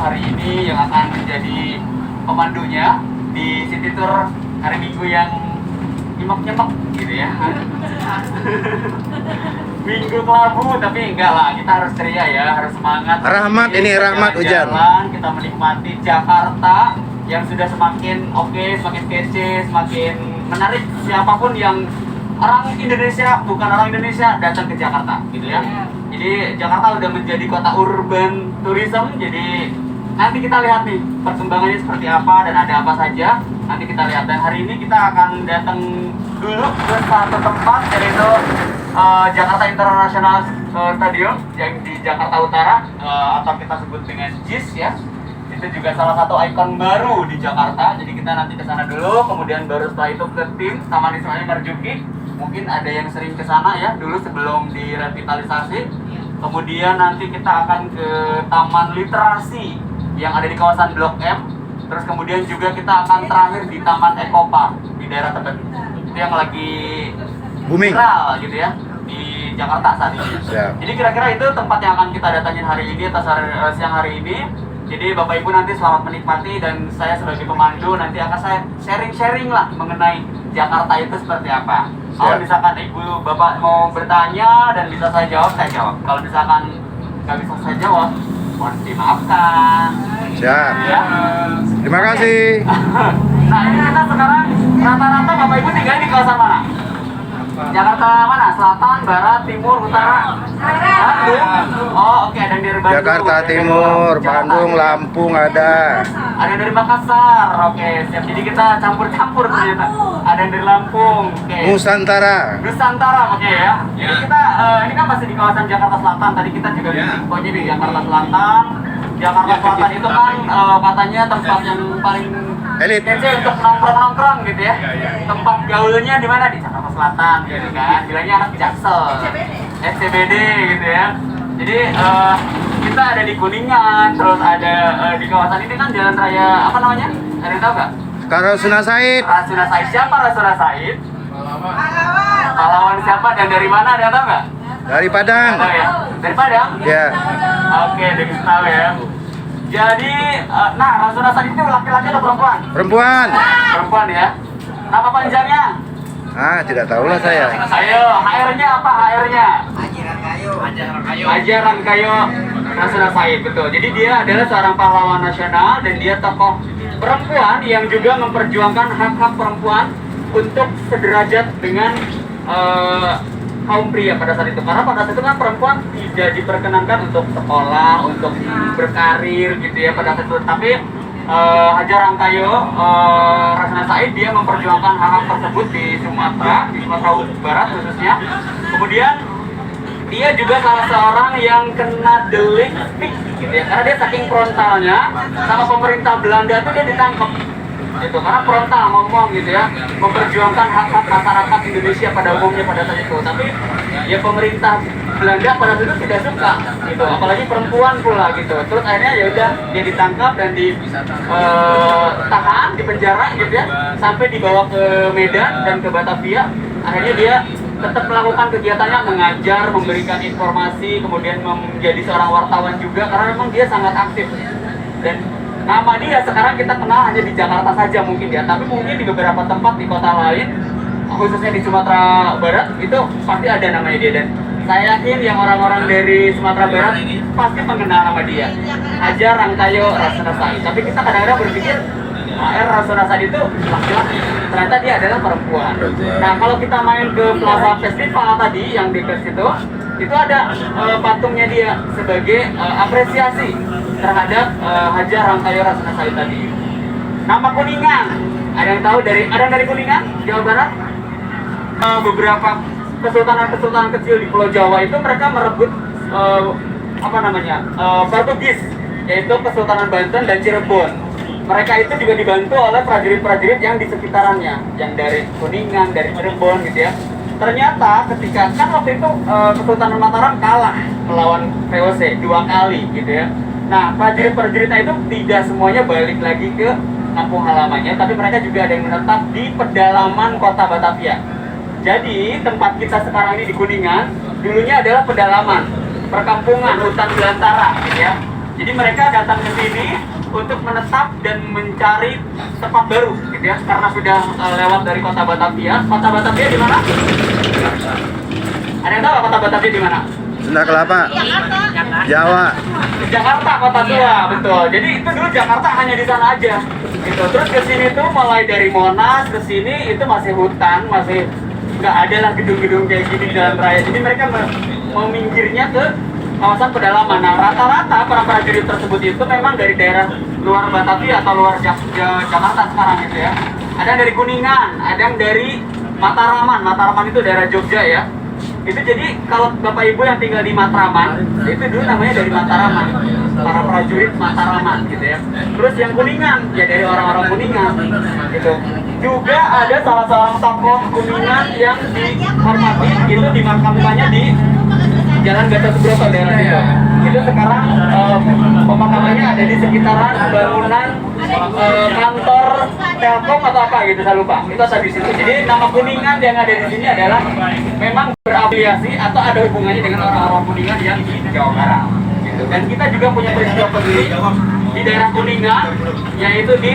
hari ini yang akan menjadi pemandunya di City Tour hari Minggu yang nyemek-nyemek gitu ya. Minggu kelabu, tapi enggak lah, kita harus ceria ya, harus semangat. Rahmat ini, rahmat hujan. Kita menikmati Jakarta yang sudah semakin oke, semakin kece, semakin menarik. Siapapun yang orang Indonesia, bukan orang Indonesia, datang ke Jakarta gitu ya. Jadi Jakarta udah menjadi kota urban tourism. Jadi nanti kita lihat nih perkembangannya seperti apa dan ada apa saja. Nanti kita lihat, dan hari ini kita akan datang dulu ke satu tempat, yaitu Jakarta International Stadium yang di Jakarta Utara, atau kita sebut dengan JIS ya. Itu juga salah satu ikon baru di Jakarta. Jadi kita nanti ke sana dulu, kemudian baru setelah itu ke tim Taman Ismail Marzuki. Mungkin ada yang sering ke sana ya dulu sebelum direvitalisasi. Kemudian nanti kita akan ke Taman Literasi yang ada di kawasan Blok M. Terus kemudian juga kita akan terakhir di Taman Eco Park di daerah Tebet. Itu yang lagi booming viral gitu ya di Jakarta saat ini. Siap. Jadi kira-kira itu tempat yang akan kita datangin hari ini atau siang hari ini. Jadi Bapak Ibu nanti selamat menikmati, dan saya sebagai pemandu nanti akan saya sharing-sharing lah mengenai Jakarta itu seperti apa. Kalau misalkan Ibu Bapak mau bertanya dan bisa saya jawab, saya jawab. Kalau misalkan nggak bisa saya jawab, mohon dimaafkan. Siap. Ya. Terima kasih. Nah ini kita sekarang rata-rata Bapak Ibu tinggal di kawasan mana? Jakarta mana? Selatan, Barat, Timur, Utara? Bandung. Oh oke, ada yang dari Bandung. Jakarta Timur, Bandung, Lampung ada. Ada yang dari Makassar. Oke, siap. Jadi kita campur-campur ternyata. Ada yang dari Lampung. Oke. Nusantara. Nusantara, oke ya. Jadi kita ini kan masih di kawasan Jakarta Selatan. Tadi kita juga di infonya di Jakarta Selatan. Jakarta Selatan itu kan katanya tempat yang paling Elit. kece untuk nongkrong-nongkrong gitu ya. Tempat gaulnya di mana? Di Jakarta Selatan gitu kan. Bilangnya anak Jaksel. SCBD gitu ya. Jadi kita ada di Kuningan, terus ada di kawasan ini kan jalan raya apa namanya? Ada yang tahu nggak? Rasuna Said. Rasuna Said. Siapa Rasuna Said? Pahlawan siapa dan dari mana, ada yang tahu nggak? Dari Padang. Tahu ya? Dari Padang? Ya. Oke, dikasih tahu ya. Jadi, nah Rasuna Said itu laki-laki atau perempuan? Perempuan. Perempuan ya. Nama panjangnya? Ah, tidak tahulah saya. Ayo, HR-nya apa HR-nya? Haji Rangkayo Rasuna Said, betul. Jadi dia adalah seorang pahlawan nasional dan dia tokoh perempuan yang juga memperjuangkan hak-hak perempuan untuk sederajat dengan kaum pria pada saat itu. Karena pada saat itu kan perempuan tidak diperkenankan untuk sekolah, untuk berkarir gitu ya pada saat itu. Tapi Haji Rangkayo Rasuna Said dia memperjuangkan hak-hak tersebut di Sumatera Barat khususnya. Kemudian dia juga salah seorang yang kena delik speech gitu ya, karena dia saking frontalnya sama pemerintah Belanda tuh dia ditangkap gitu, karena frontal ngomong gitu ya, memperjuangkan hak-hak masyarakat Indonesia pada umumnya pada saat itu. Tapi ya pemerintah Belanda pada saat itu tidak suka gitu, apalagi perempuan pula gitu. Terus akhirnya ya udah dia ditangkap dan ditahan di penjara gitu ya, sampai dibawa ke Medan dan ke Batavia. Akhirnya dia tetap melakukan kegiatannya, mengajar, memberikan informasi, kemudian menjadi seorang wartawan juga, karena memang dia sangat aktif. Dan nama dia sekarang kita kenal hanya di Jakarta saja mungkin ya, tapi mungkin di beberapa tempat di kota lain, khususnya di Sumatera Barat itu pasti ada namanya dia. Dan saya yakin yang orang-orang dari Sumatera Barat pasti mengenal nama dia, Haji Rangkayo Rasuna Said. Tapi kita kadang-kadang berpikir Rasuna Said itu laki-laki, ternyata dia adalah perempuan. Nah kalau kita main ke Plaza Festival tadi yang di situ, itu ada patungnya dia sebagai apresiasi terhadap Haji Rangkayo Rasuna Said tadi. Nama Kuningan, ada yang tahu ada yang dari Kuningan, Jawa Barat? Beberapa kesultanan-kesultanan kecil di Pulau Jawa itu mereka merebut Portugis, yaitu Kesultanan Banten dan Cirebon. Mereka itu juga dibantu oleh prajurit-prajurit yang di sekitarannya, yang dari Kuningan, dari Cirebon gitu ya. Ternyata ketika kan waktu itu Kesultanan Mataram kalah melawan VOC 2 kali gitu ya. Nah prajurit-prajuritnya itu tidak semuanya balik lagi ke kampung halamannya, tapi mereka juga ada yang menetap di pedalaman kota Batavia. Jadi tempat kita sekarang ini di Kuningan dulunya adalah pedalaman, perkampungan, hutan belantara gitu ya. Jadi mereka datang ke sini untuk menetap dan mencari tempat baru, gitu ya. Karena sudah lewat dari kota Batavia. Kota Batavia di mana? Ada yang tahu kota Batavia di mana? Sunda Kelapa. Jawa. Jakarta, kota tua, betul. Jadi itu dulu Jakarta hanya di sana aja, gitu. Terus ke sini tuh mulai dari Monas ke sini itu masih hutan, masih nggak ada lah gedung-gedung kayak gini di jalan raya. Jadi mereka meminggirnya ke kawasan pedalaman. Nah, rata-rata para prajurit tersebut itu memang dari daerah luar Batavia atau luar Jakarta sekarang gitu ya. Ada yang dari Kuningan, ada yang dari Mataraman. Mataraman itu daerah Jogja ya. Itu jadi kalau Bapak Ibu yang tinggal di Matraman, itu dulu namanya dari Mataraman, para prajurit Mataraman gitu ya. Terus yang Kuningan, ya dari orang-orang Kuningan gitu. Juga ada salah seorang tokoh Kuningan yang dihormati, itu dimakamkannya di Jalan Gatot Subroto daerah itu. Itu sekarang pemakamannya ada di sekitaran bangunan kantor Telkom atau apa gitu, saya lupa. Itu ada di situ. Jadi nama Kuningan yang ada di sini adalah memang berafiliasi atau ada hubungannya dengan orang-orang Kuningan yang di Jawa Barat. Gitu. Dan kita juga punya peristiwa penting di daerah Kuningan, yaitu di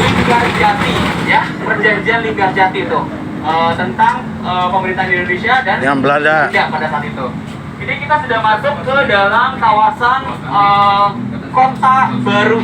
Linggarjati, ya, perjanjian Linggarjati itu tentang pemerintahan Indonesia dan Yang Belanda pada saat itu. Jadi kita sudah masuk ke dalam kawasan kota baru